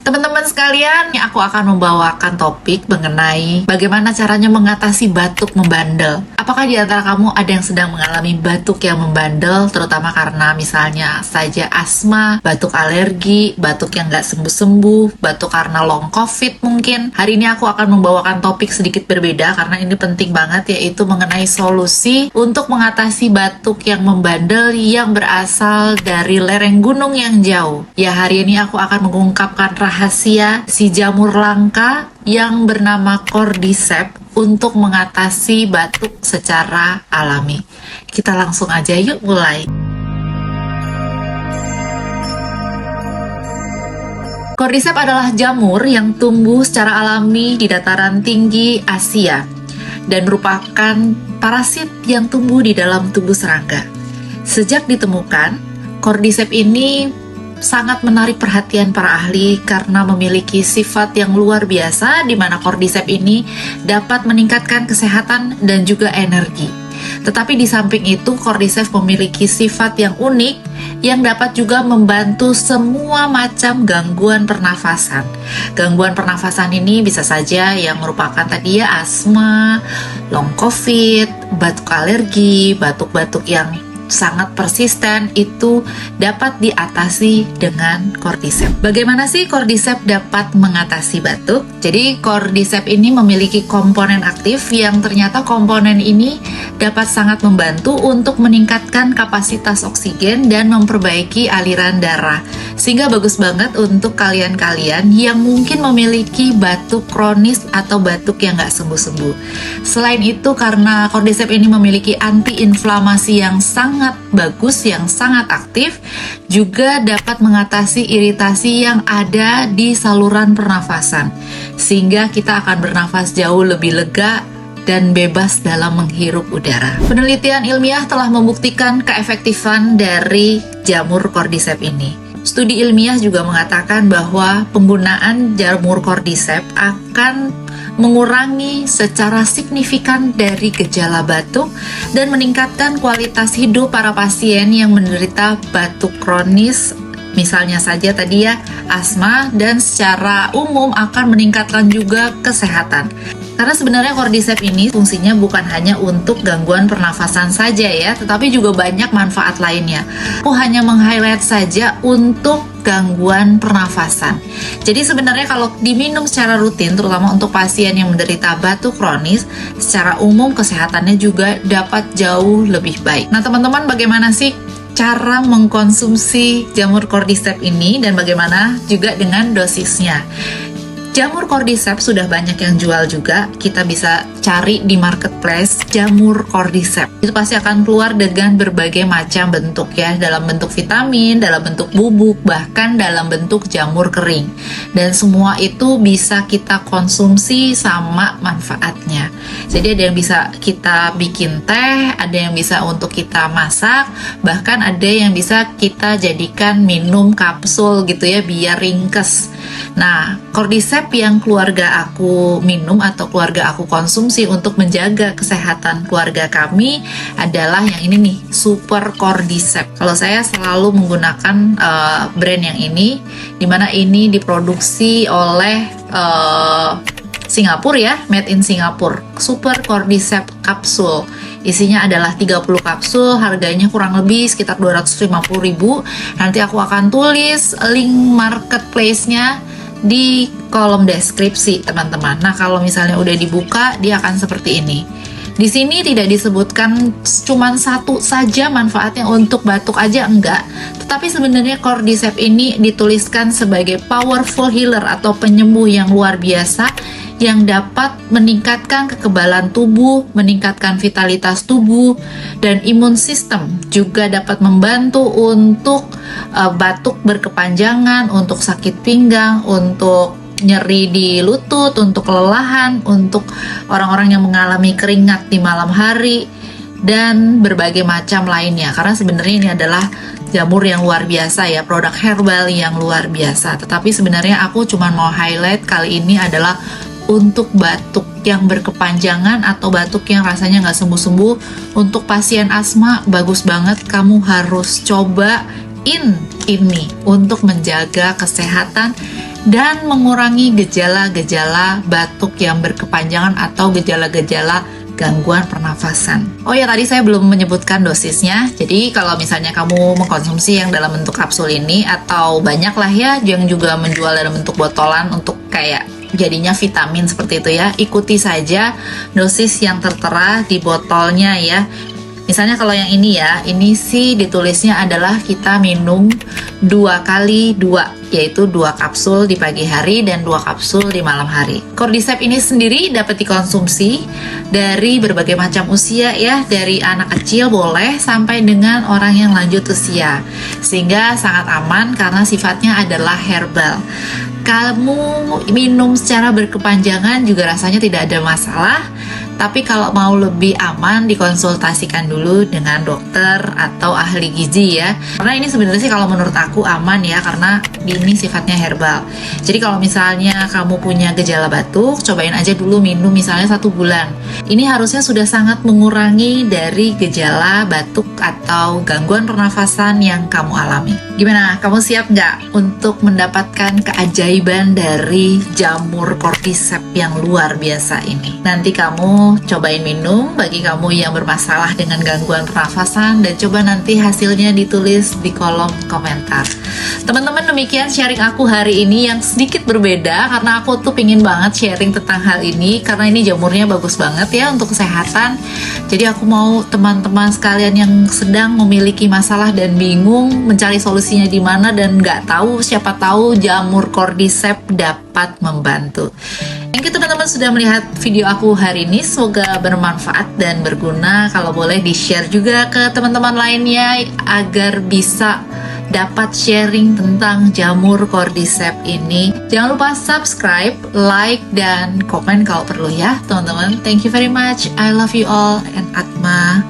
Teman-teman sekalian, aku akan membawakan topik mengenai bagaimana caranya mengatasi batuk membandel. Apakah di antara kamu ada yang sedang mengalami batuk yang membandel, terutama karena misalnya saja asma, batuk alergi, batuk yang nggak sembuh-sembuh, batuk karena long covid mungkin. Hari ini aku akan membawakan topik sedikit berbeda karena ini penting banget, yaitu mengenai solusi untuk mengatasi batuk yang membandel yang berasal dari lereng gunung yang jauh. Ya, hari ini aku akan mengungkapkan rahasia si jamur langka yang bernama Cordyceps untuk mengatasi batuk secara alami. Kita langsung aja yuk mulai. Cordyceps adalah jamur yang tumbuh secara alami di dataran tinggi Asia dan merupakan parasit yang tumbuh di dalam tubuh serangga. Sejak ditemukan, Cordyceps ini sangat menarik perhatian para ahli karena memiliki sifat yang luar biasa, di mana Cordyceps ini dapat meningkatkan kesehatan dan juga energi. Tetapi di samping itu, Cordyceps memiliki sifat yang unik yang dapat juga membantu semua macam gangguan pernafasan. Gangguan pernafasan ini bisa saja yang merupakan tadi ya asma, long covid, batuk alergi, batuk-batuk yang sangat persisten, itu dapat diatasi dengan Cordyceps. Bagaimana sih Cordyceps dapat mengatasi batuk? Jadi Cordyceps ini memiliki komponen aktif yang ternyata komponen ini dapat sangat membantu untuk meningkatkan kapasitas oksigen dan memperbaiki aliran darah. Sehingga bagus banget untuk kalian-kalian yang mungkin memiliki batuk kronis atau batuk yang nggak sembuh-sembuh. Selain itu, karena Cordyceps ini memiliki anti-inflamasi yang sangat bagus, yang sangat aktif, juga dapat mengatasi iritasi yang ada di saluran pernafasan, sehingga kita akan bernafas jauh lebih lega dan bebas dalam menghirup udara. Penelitian ilmiah telah membuktikan keefektifan dari jamur Cordyceps ini. Studi ilmiah juga mengatakan bahwa penggunaan jamur Cordyceps akan mengurangi secara signifikan dari gejala batuk dan meningkatkan kualitas hidup para pasien yang menderita batuk kronis, misalnya saja tadi ya asma, dan secara umum akan meningkatkan juga kesehatan. Karena sebenarnya Cordyceps ini fungsinya bukan hanya untuk gangguan pernafasan saja ya, tetapi juga banyak manfaat lainnya. Aku hanya meng-highlight saja untuk gangguan pernafasan. Jadi sebenarnya kalau diminum secara rutin, terutama untuk pasien yang menderita batuk kronis, secara umum kesehatannya juga dapat jauh lebih baik. Nah teman-teman, bagaimana sih cara mengkonsumsi jamur Cordyceps ini dan bagaimana juga dengan dosisnya? Jamur Cordyceps sudah banyak yang jual juga. Kita bisa cari di marketplace jamur Cordyceps. Itu pasti akan keluar dengan berbagai macam bentuk ya, dalam bentuk vitamin, dalam bentuk bubuk, bahkan dalam bentuk jamur kering. Dan semua itu bisa kita konsumsi sama manfaatnya. Jadi ada yang bisa kita bikin teh, ada yang bisa untuk kita masak, bahkan ada yang bisa kita jadikan minum kapsul gitu ya, biar ringkes. Nah, Cordyceps yang keluarga aku minum atau keluarga aku konsumsi untuk menjaga kesehatan keluarga kami adalah yang ini nih, Super Cordyceps. Kalau saya selalu menggunakan brand yang ini, dimana ini diproduksi oleh Singapura ya, made in Singapura. Super Cordyceps kapsul. Isinya adalah 30 kapsul, harganya kurang lebih sekitar 250.000. Nanti aku akan tulis link marketplace-nya di kolom deskripsi, teman-teman. Nah, kalau misalnya udah dibuka, dia akan seperti ini. Di sini tidak disebutkan cuma satu saja manfaatnya untuk batuk aja, enggak. Tetapi sebenarnya Cordyceps ini dituliskan sebagai powerful healer atau penyembuh yang luar biasa yang dapat meningkatkan kekebalan tubuh, meningkatkan vitalitas tubuh, dan imun sistem. Juga dapat membantu untuk batuk berkepanjangan, untuk sakit pinggang, untuk nyeri di lutut, untuk kelelahan, untuk orang-orang yang mengalami keringat di malam hari, dan berbagai macam lainnya. Karena sebenarnya ini adalah jamur yang luar biasa ya, produk herbal yang luar biasa. Tetapi sebenarnya aku cuma mau highlight kali ini adalah untuk batuk yang berkepanjangan atau batuk yang rasanya nggak sembuh-sembuh. Untuk pasien asma bagus banget, kamu harus cobain ini untuk menjaga kesehatan dan mengurangi gejala-gejala batuk yang berkepanjangan atau gejala-gejala gangguan pernafasan. Oh ya, tadi saya belum menyebutkan dosisnya. Jadi kalau misalnya kamu mengkonsumsi yang dalam bentuk kapsul ini, atau banyak lah ya yang juga menjual dalam bentuk botolan untuk kayak jadinya vitamin seperti itu ya, ikuti saja dosis yang tertera di botolnya ya. Misalnya kalau yang ini ya, ini sih ditulisnya adalah kita minum 2 kali 2, yaitu 2 kapsul di pagi hari dan 2 kapsul di malam hari. Cordyceps ini sendiri dapat dikonsumsi dari berbagai macam usia ya, dari anak kecil boleh sampai dengan orang yang lanjut usia. Sehingga sangat aman karena sifatnya adalah herbal. Kamu minum secara berkepanjangan juga rasanya tidak ada masalah. Tapi kalau mau lebih aman, dikonsultasikan dulu dengan dokter atau ahli gizi ya. Karena ini sebenarnya sih kalau menurut aku aman ya, karena ini sifatnya herbal. Jadi kalau misalnya kamu punya gejala batuk, cobain aja dulu minum misalnya 1 bulan. Ini harusnya sudah sangat mengurangi dari gejala batuk atau gangguan pernafasan yang kamu alami. Gimana? Kamu siap nggak untuk mendapatkan keajaiban dari jamur Cordyceps yang luar biasa ini? Nanti kamu cobain minum bagi kamu yang bermasalah dengan gangguan pernafasan, dan coba nanti hasilnya ditulis di kolom komentar. Teman-teman, demikian sharing aku hari ini yang sedikit berbeda karena aku tuh pingin banget sharing tentang hal ini karena ini jamurnya bagus banget ya untuk kesehatan. Jadi aku mau teman-teman sekalian yang sedang memiliki masalah dan bingung mencari solusinya di mana dan nggak tahu, siapa tahu jamur Cordyceps dapat membantu. Thank you teman-teman sudah melihat video aku hari ini, semoga bermanfaat dan berguna. Kalau boleh di-share juga ke teman-teman lainnya agar bisa dapat sharing tentang jamur Cordyceps ini. Jangan lupa subscribe, like, dan komen kalau perlu ya teman-teman. Thank you very much. I love you all and Atma.